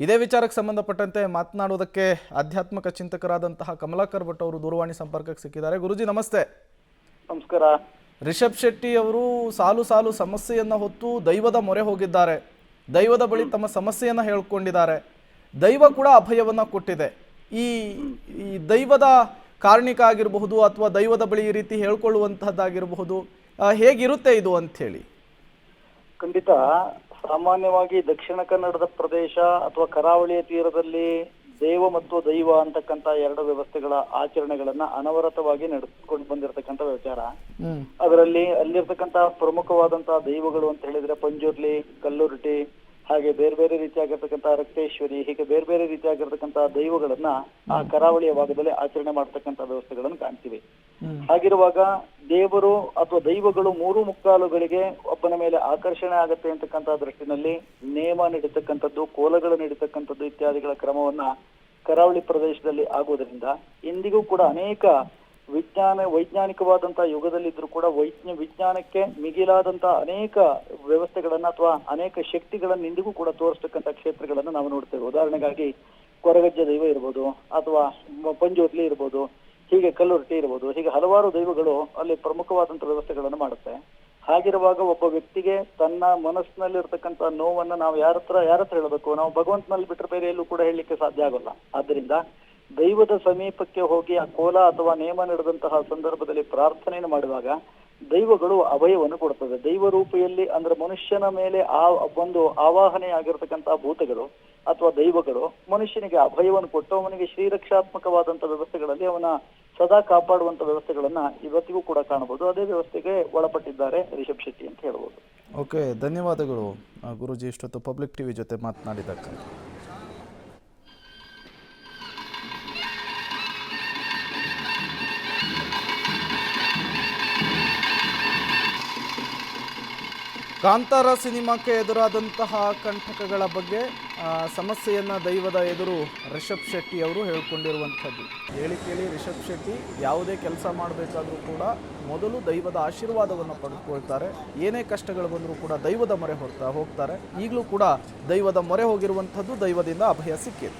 ಇದೇ ವಿಚಾರಕ್ಕೆ ಸಂಬಂಧಪಟ್ಟಂತೆ ಮಾತನಾಡೋದಕ್ಕೆ ಆಧ್ಯಾತ್ಮಿಕ ಚಿಂತಕರಾದಂತಹ ಕಮಲಾಕರ್ ಭಟ್ ಅವರು ದೂರವಾಣಿ ಸಂಪರ್ಕಕ್ಕೆ ಸಿಕ್ಕಿದ್ದಾರೆ. ಗುರುಜಿ ನಮಸ್ತೆ. ನಮಸ್ಕಾರ. ರಿಷಬ್ ಶೆಟ್ಟಿ ಅವರು ಸಾಲು ಸಾಲು ಸಮಸ್ಯೆಯನ್ನ ಹೊತ್ತು ದೈವದ ಮೊರೆ ಹೋಗಿದ್ದಾರೆ. ದೈವದ ಬಳಿ ತಮ್ಮ ಸಮಸ್ಯೆಯನ್ನ ಹೇಳ್ಕೊಂಡಿದ್ದಾರೆ. ದೈವ ಕೂಡ ಅಭಯವನ್ನ ಕೊಟ್ಟಿದೆ. ಈ ದೈವದ ಕಾರಣಿಕ ಆಗಿರಬಹುದು ಅಥವಾ ದೈವದ ಬಳಿ ಈ ರೀತಿ ಹೇಳ್ಕೊಳ್ಳುವಂತಹದ್ದಾಗಿರಬಹುದು, ಹೇಗಿರುತ್ತೆ ಇದು ಅಂತ ಹೇಳಿ? ಖಂಡಿತ ಸಾಮಾನ್ಯವಾಗಿ ದಕ್ಷಿಣ ಕನ್ನಡದ ಪ್ರದೇಶ ಅಥವಾ ಕರಾವಳಿಯ ತೀರದಲ್ಲಿ ದೇವ ಮತ್ತು ದೈವ ಅಂತಕ್ಕಂಥ ಎರಡು ವ್ಯವಸ್ಥೆಗಳ ಆಚರಣೆಗಳನ್ನ ಅನವರತವಾಗಿ ನಡೆಸ್ಕೊಂಡು ಬಂದಿರತಕ್ಕಂಥ ವಿಚಾರ. ಅದರಲ್ಲಿ ಅಲ್ಲಿರ್ತಕ್ಕಂಥ ಪ್ರಮುಖವಾದಂತಹ ದೈವಗಳು ಅಂತ ಹೇಳಿದ್ರೆ ಪಂಜುರ್ಲಿ, ಕಲ್ಲುರ್ಟಿ, ಹಾಗೆ ಬೇರೆ ಬೇರೆ ರೀತಿಯಾಗಿರ್ತಕ್ಕಂಥ ರಕ್ತೇಶ್ವರಿ, ಹೀಗೆ ಬೇರೆ ಬೇರೆ ರೀತಿಯಾಗಿರ್ತಕ್ಕಂಥ ದೈವಗಳನ್ನ ಆ ಕರಾವಳಿಯ ಭಾಗದಲ್ಲಿ ಆಚರಣೆ ಮಾಡತಕ್ಕಂಥ ವ್ಯವಸ್ಥೆಗಳನ್ನು ಕಾಣ್ತೀವಿ. ಹಾಗಿರುವಾಗ ದೇವರು ಅಥವಾ ದೈವಗಳು ಮೂರು ಮುಕ್ಕಾಲುಗಳಿಗೆ ಒಬ್ಬನ ಮೇಲೆ ಆಕರ್ಷಣೆ ಆಗತ್ತೆ ಅಂತಕ್ಕಂಥ ದೃಷ್ಟಿನಲ್ಲಿ ನೇಮ ನಡೀತಕ್ಕಂಥದ್ದು, ಕೋಲಗಳು ನಡೀತಕ್ಕಂಥದ್ದು ಇತ್ಯಾದಿಗಳ ಕ್ರಮವನ್ನ ಕರಾವಳಿ ಪ್ರದೇಶದಲ್ಲಿ ಆಗುವುದರಿಂದ ಇಂದಿಗೂ ಕೂಡ ಅನೇಕ ವೈಜ್ಞಾನಿಕವಾದಂತಹ ಯುಗದಲ್ಲಿದ್ರೂ ಕೂಡ ವಿಜ್ಞಾನಕ್ಕೆ ಮಿಗಿಲಾದಂತಹ ಅನೇಕ ವ್ಯವಸ್ಥೆಗಳನ್ನ ಅಥವಾ ಅನೇಕ ಶಕ್ತಿಗಳನ್ನ ಇಂದಿಗೂ ಕೂಡ ತೋರಿಸ್ತಕ್ಕಂಥ ಕ್ಷೇತ್ರಗಳನ್ನ ನಾವು ನೋಡ್ತೇವೆ. ಉದಾಹರಣೆಗಾಗಿ ಕೊರಗಜ್ಜ ದೈವ ಇರ್ಬೋದು, ಅಥವಾ ಪಂಜೋತ್ಲಿ ಇರ್ಬೋದು, ಹೀಗೆ ಕಲ್ಲುರ್ಟಿ ಇರ್ಬೋದು, ಹೀಗೆ ಹಲವಾರು ದೈವಗಳು ಅಲ್ಲಿ ಪ್ರಮುಖವಾದಂತಹ ವ್ಯವಸ್ಥೆಗಳನ್ನು ಮಾಡುತ್ತೆ. ಹಾಗಿರುವಾಗ ಒಬ್ಬ ವ್ಯಕ್ತಿಗೆ ತನ್ನ ಮನಸ್ಸಿನಲ್ಲಿರ್ತಕ್ಕಂಥ ನೋವನ್ನ ನಾವು ಯಾರ ಹತ್ರ ಹೇಳಬೇಕು? ನಾವು ಭಗವಂತನಲ್ಲಿ ಬಿಟ್ಟರೆ ಬೇರೆ ಎಲ್ಲೂ ಕೂಡ ಹೇಳಲಿಕ್ಕೆ ಸಾಧ್ಯ ಆಗೋಲ್ಲ. ಆದ್ದರಿಂದ ದೈವದ ಸಮೀಪಕ್ಕೆ ಹೋಗಿ ಆ ಕೋಲ ಅಥವಾ ನೇಮ ನಡೆದಂತಹ ಸಂದರ್ಭದಲ್ಲಿ ಪ್ರಾರ್ಥನೆಯನ್ನು ಮಾಡುವಾಗ ದೈವಗಳು ಅಭಯವನ್ನು ಕೊಡ್ತದೆ. ದೈವ ರೂಪಿಯಲ್ಲಿ ಅಂದ್ರೆ ಮನುಷ್ಯನ ಮೇಲೆ ಒಂದು ಆವಾಹನೆ ಆಗಿರತಕ್ಕಂತಹ ಭೂತಗಳು ಅಥವಾ ದೈವಗಳು ಮನುಷ್ಯನಿಗೆ ಅಭಯವನ್ನು ಕೊಟ್ಟು ಅವನಿಗೆ ಶ್ರೀರಕ್ಷಾತ್ಮಕವಾದಂತಹ ವ್ಯವಸ್ಥೆಗಳಲ್ಲಿ ಅವನ ಸದಾ ಕಾಪಾಡುವಂತ ವ್ಯವಸ್ಥೆಗಳನ್ನ ಇವತ್ತಿಗೂ ಕೂಡ ಕಾಣಬಹುದು. ಅದೇ ವ್ಯವಸ್ಥೆಗೆ ಒಳಪಟ್ಟಿದ್ದಾರೆ ರಿಷಬ್ ಶೆಟ್ಟಿ ಅಂತ ಹೇಳ್ಬೋದು. ಓಕೆ, ಧನ್ಯವಾದಗಳು ಗುರುಜಿ ಇಷ್ಟೊತ್ತು ಪಬ್ಲಿಕ್ ಟಿವಿ ಜೊತೆ ಮಾತನಾಡಿದ್ದಕ್ಕೆ. ಕಾಂತಾರ ಸಿನಿಮಾಕ್ಕೆ ಎದುರಾದಂತಹ ಕಂಟಕಗಳ ಬಗ್ಗೆ ಸಮಸ್ಯೆಯನ್ನು ದೈವದ ಎದುರು ರಿಷಬ್ ಶೆಟ್ಟಿ ಅವರು ಹೇಳ್ಕೊಂಡಿರುವಂಥದ್ದು. ಕೇಳಿ ರಿಷಬ್ ಶೆಟ್ಟಿ ಯಾವುದೇ ಕೆಲಸ ಮಾಡಬೇಕಾದ್ರೂ ಕೂಡ ಮೊದಲು ದೈವದ ಆಶೀರ್ವಾದವನ್ನು ಪಡೆದುಕೊಳ್ತಾರೆ. ಏನೇ ಕಷ್ಟಗಳು ಬಂದರೂ ಕೂಡ ದೈವದ ಮೊರೆ ಹೋಗ್ತಾರೆ. ಈಗಲೂ ಕೂಡ ದೈವದ ಮೊರೆ ಹೋಗಿರುವಂಥದ್ದು, ದೈವದಿಂದ ಅಭಯ ಸಿಕ್ಕಿದೆ.